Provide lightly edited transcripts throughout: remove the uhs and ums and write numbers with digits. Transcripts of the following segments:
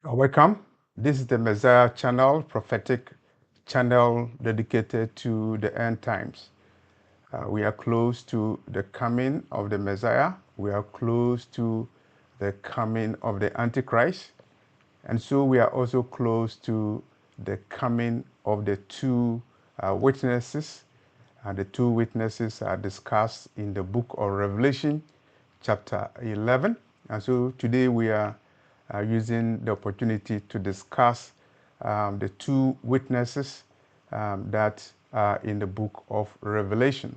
Welcome. This is the Messiah channel, prophetic channel dedicated to the end times. We are close to the coming of the Messiah. We are close to the coming of the Antichrist. And so we are also close to the coming of the two witnesses. The two witnesses are discussed in the book of Revelation, chapter 11. And so today we are using the opportunity to discuss the two witnesses that are in the book of Revelation.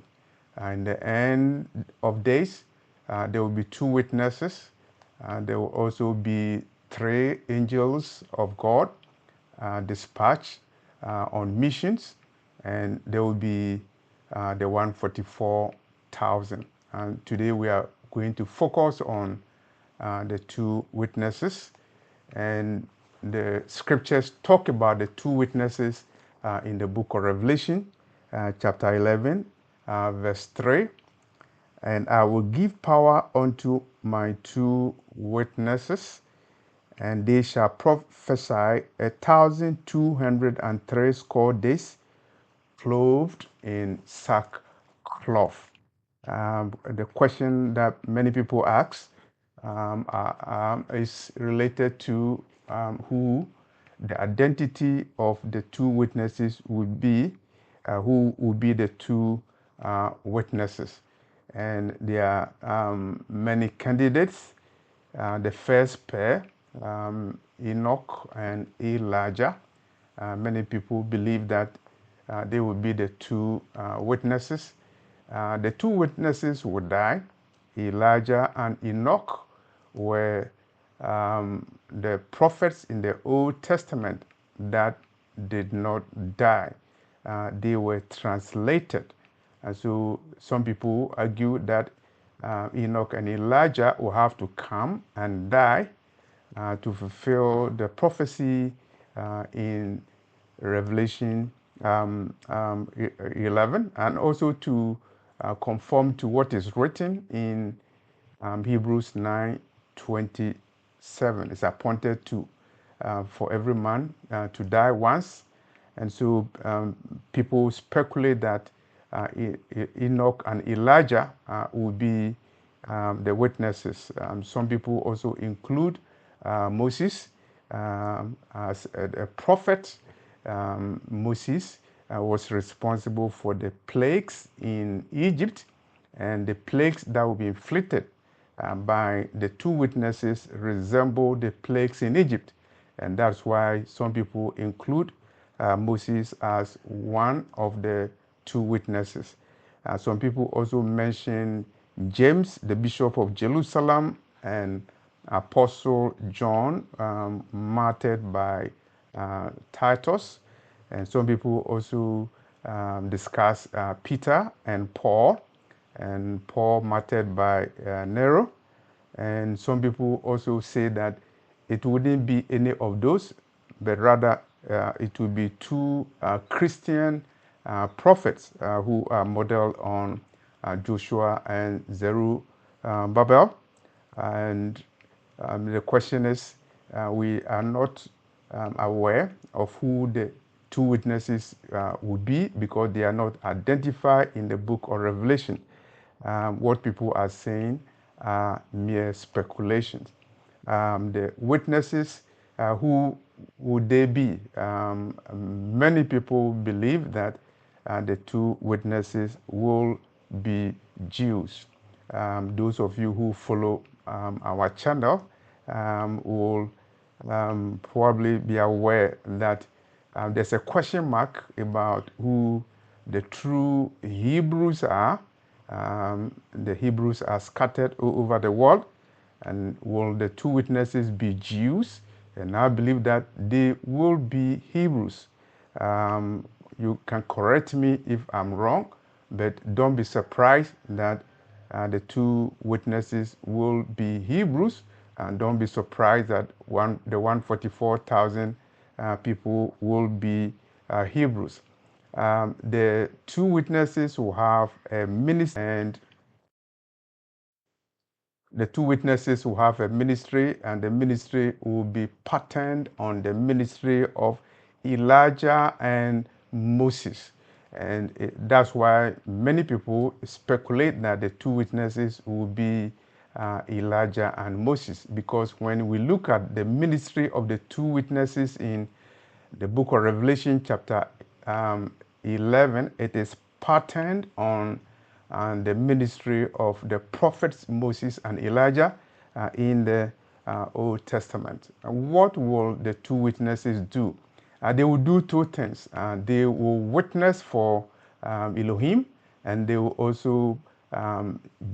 In the end of days, there will be two witnesses. There will also be three angels of God dispatched on missions, and there will be the 144,000. And today we are going to focus on the two witnesses, and the scriptures talk about the two witnesses in the book of Revelation, chapter 11, verse 3. And I will give power unto my two witnesses, and they shall prophesy 1,203 days, clothed in sackcloth. The question that many people ask is related to who the identity of the two witnesses would be, who would be the two witnesses. And there are many candidates. The first pair, Enoch and Elijah. Many people believe that they will be the two witnesses. The two witnesses would die. Elijah and Enoch were the prophets in the Old Testament that did not die. They were translated. And so some people argue that Enoch and Elijah will have to come and die to fulfill the prophecy in Revelation 11, and also to conform to what is written in Hebrews 9:27. It's appointed to for every man to die once. And so people speculate that Enoch and Elijah will be the witnesses. Some people also include Moses as a prophet. Moses was responsible for the plagues in Egypt, and the plagues that will be inflicted by the two witnesses resemble the plagues in Egypt. And that's why some people include Moses as one of the two witnesses. Some people also mention James, the Bishop of Jerusalem, and Apostle John, martyred by Titus. And some people also discuss Peter and Paul martyred by Nero. And some people also say that it wouldn't be any of those, but rather it would be two Christian prophets who are modeled on Joshua and Zerubbabel. And the question is, we are not aware of who the two witnesses would be, because they are not identified in the book of Revelation. What people are saying are mere speculations. The witnesses, who would they be? Many people believe that the two witnesses will be Jews. Those of you who follow our channel will probably be aware that there's a question mark about who the true Hebrews are. The Hebrews are scattered all over the world. And will the two witnesses be Jews? And I believe that they will be Hebrews. You can correct me if I'm wrong, but don't be surprised that the two witnesses will be Hebrews, and don't be surprised that the 144,000 people will be Hebrews. The two witnesses will have a ministry, and The two witnesses will have a ministry, and the ministry will be patterned on the ministry of Elijah and Moses. And that's why many people speculate that the two witnesses will be Elijah and Moses, because when we look at the ministry of the two witnesses in the book of Revelation, chapter 11, it is patterned on the ministry of the prophets Moses and Elijah in the Old Testament. What will the two witnesses do? They will do two things. They will witness for Elohim, and they will also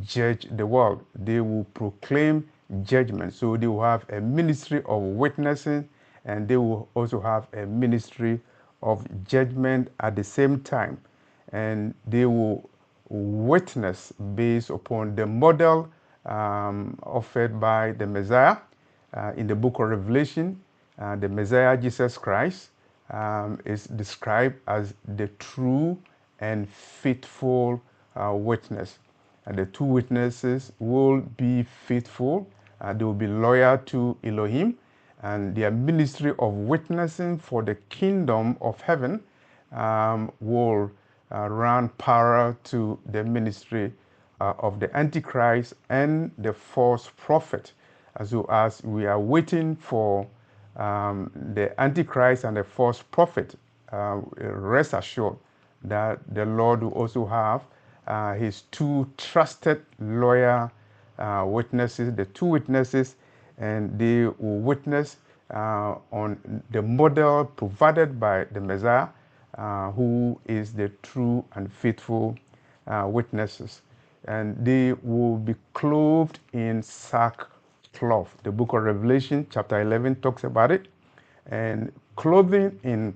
judge the world. They will proclaim judgment. So they will have a ministry of witnessing, and they will also have a ministry of judgment at the same time. And they will witness based upon the model offered by the Messiah in the book of Revelation. The Messiah, Jesus Christ, is described as the true and faithful witness. And the two witnesses will be faithful. They will be loyal to Elohim, and their ministry of witnessing for the kingdom of heaven will run parallel to the ministry of the Antichrist and the false prophet. So as we are waiting for the Antichrist and the false prophet, rest assured that the Lord will also have his two trusted loyal witnesses, the two witnesses, and they will witness on the model provided by the Messiah, who is the true and faithful witnesses. And they will be clothed in sackcloth. The book of Revelation, chapter 11, talks about it. And clothing in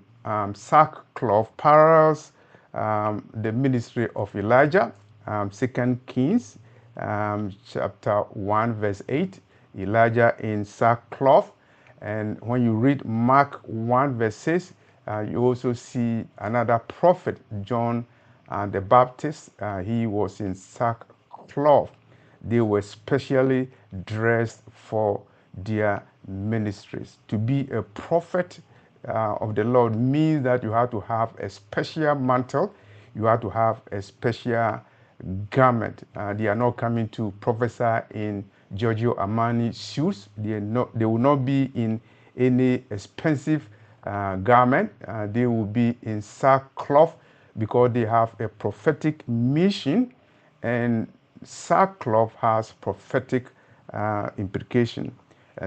sackcloth parallels the ministry of Elijah. 2 Kings chapter 1 verse 8, Elijah in sackcloth. And when you read Mark 1 verse 6, you also see another prophet, John the Baptist. He was in sackcloth. They were specially dressed for their ministries. To be a prophet of the Lord means that you have to have a special mantle, you have to have a special garment. They are not coming to prophesy in Giorgio Armani shoes. They will not be in any expensive garment. They will be in sackcloth because they have a prophetic mission, and sackcloth has prophetic implication.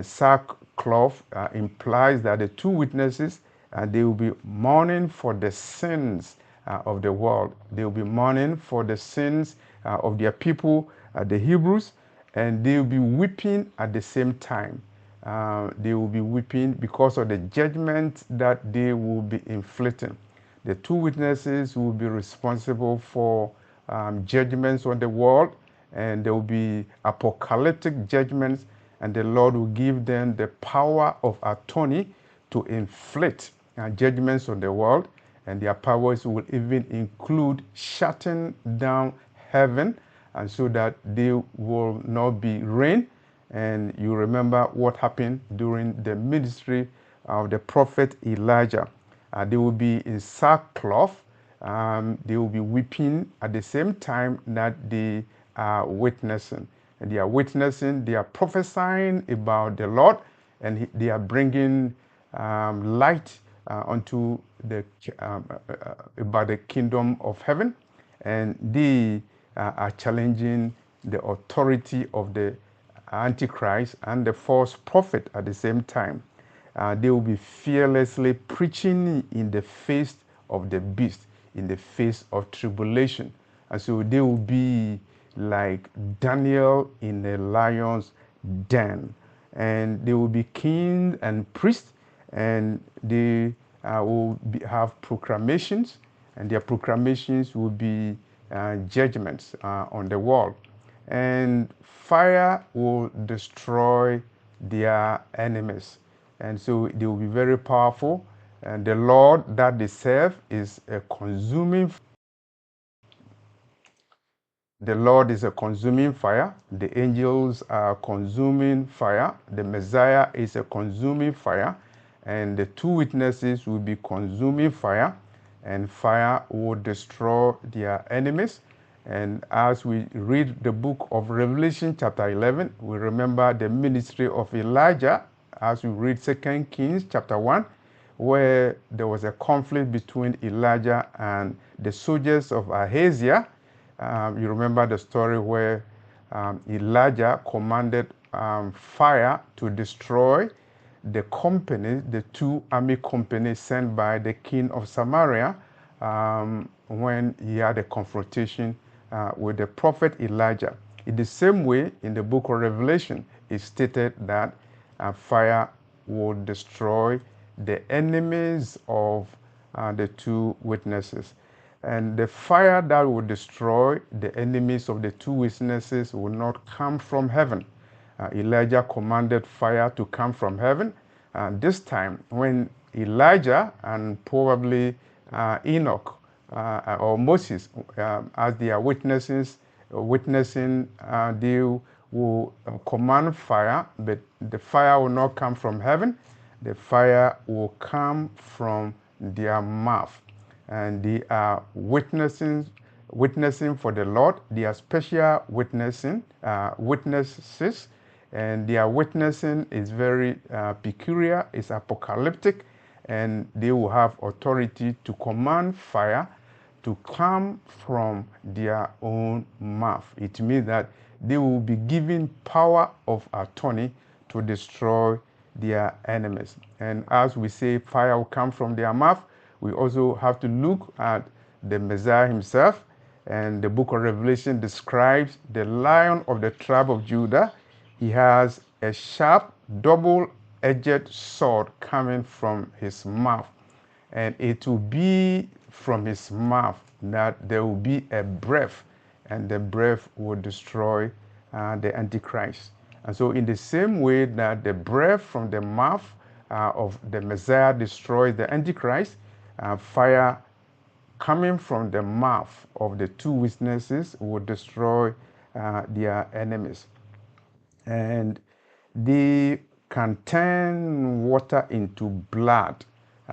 Sackcloth implies that the two witnesses, they will be mourning for the sins of the world. They will be mourning for the sins of their people, the Hebrews, and they will be weeping at the same time. They will be weeping because of the judgment that they will be inflicting. The two witnesses will be responsible for judgments on the world, and there will be apocalyptic judgments, and the Lord will give them the power of attorney to inflict judgments on the world, and their powers will even include shutting down heaven, and so that they will not be rain. And you remember what happened during the ministry of the prophet Elijah. They will be in sackcloth. They will be weeping at the same time that they are witnessing. And they are witnessing, they are prophesying about the Lord, and they are bringing light unto the about the kingdom of heaven, and they are challenging the authority of the Antichrist and the false prophet at the same time. They will be fearlessly preaching in the face of the beast, in the face of tribulation. And so they will be like Daniel in the lion's den. And they will be king and priest, and they have proclamations, and their proclamations will be judgments on the world. And fire will destroy their enemies. And so they will be very powerful. And the Lord that they serve is a consuming. The Lord is a consuming fire. The angels are consuming fire. The Messiah is a consuming fire. And the two witnesses will be consuming fire. And fire will destroy their enemies. And as we read the book of Revelation chapter 11, we remember the ministry of Elijah. As we read 2 Kings chapter 1, where there was a conflict between Elijah and the soldiers of Ahaziah. You remember the story where Elijah commanded fire to destroy the company, the two army companies sent by the king of Samaria when he had a confrontation with the prophet Elijah. In the same way, in the book of Revelation, it stated that fire will destroy the enemies of the two witnesses. And the fire that will destroy the enemies of the two witnesses will not come from heaven. Elijah commanded fire to come from heaven. This time, when Elijah and probably Enoch or Moses, as they are witnessing, they will command fire, but the fire will not come from heaven. The fire will come from their mouth. And they are witnessing for the Lord. They are special witnesses, and their witnessing is very peculiar. It's apocalyptic, and they will have authority to command fire to come from their own mouth. It means that they will be given power of attorney to destroy their enemies. And as we say, fire will come from their mouth, we also have to look at the Messiah himself. And the book of Revelation describes the Lion of the tribe of Judah. He has a sharp, double-edged sword coming from his mouth. And it will be from his mouth that there will be a breath, and the breath will destroy the Antichrist. And so in the same way that the breath from the mouth of the Messiah destroys the Antichrist, fire coming from the mouth of the two witnesses will destroy their enemies. And they can turn water into blood.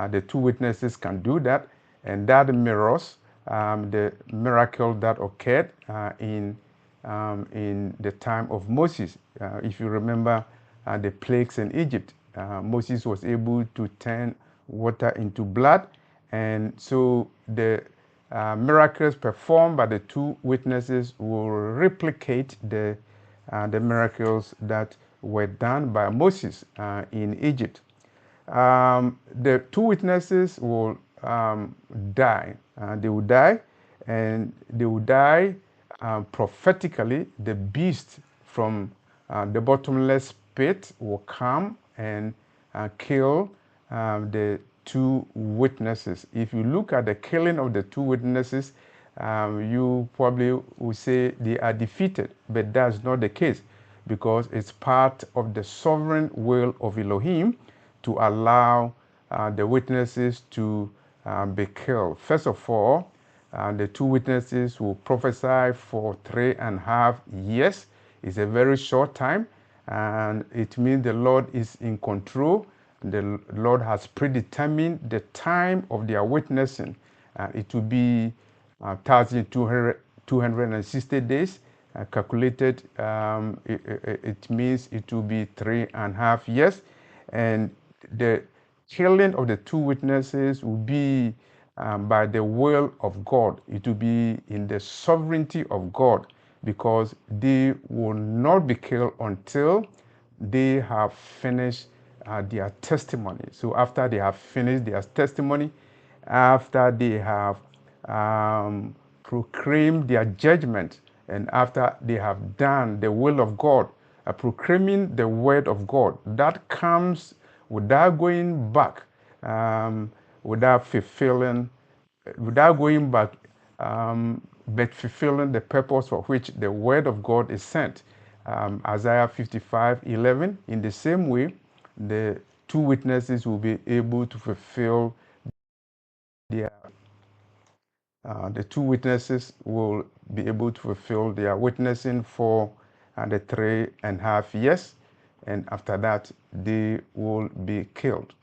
The two witnesses can do that, and that mirrors the miracle that occurred in the time of Moses. If you remember the plagues in Egypt, Moses was able to turn water into blood, and so the miracles performed by the two witnesses will replicate the miracles that were done by Moses in Egypt. The two witnesses will die. They will die, and they will die prophetically. The beast from the bottomless pit will come and kill the two witnesses. If you look at the killing of the two witnesses, you probably will say they are defeated, but that's not the case, because it's part of the sovereign will of Elohim to allow the witnesses to be killed. First of all, the two witnesses will prophesy for 3.5 years. It's a very short time, and it means the Lord is in control. The Lord has predetermined the time of their witnessing. It will be 1,260 days. Calculated, it means it will be 3.5 years. And the killing of the two witnesses will be by the will of God. It will be in the sovereignty of God, because they will not be killed until they have finished their testimony. So after they have finished their testimony, after they have proclaimed their judgment, and after they have done the will of God, proclaiming the word of God, that comes without going back, without fulfilling, without going back, but fulfilling the purpose for which the word of God is sent. Isaiah 55:11. In the same way, the two witnesses will be able to fulfill their The two witnesses will be able to fulfill their witnessing for the 3.5 years, and after that they will be killed.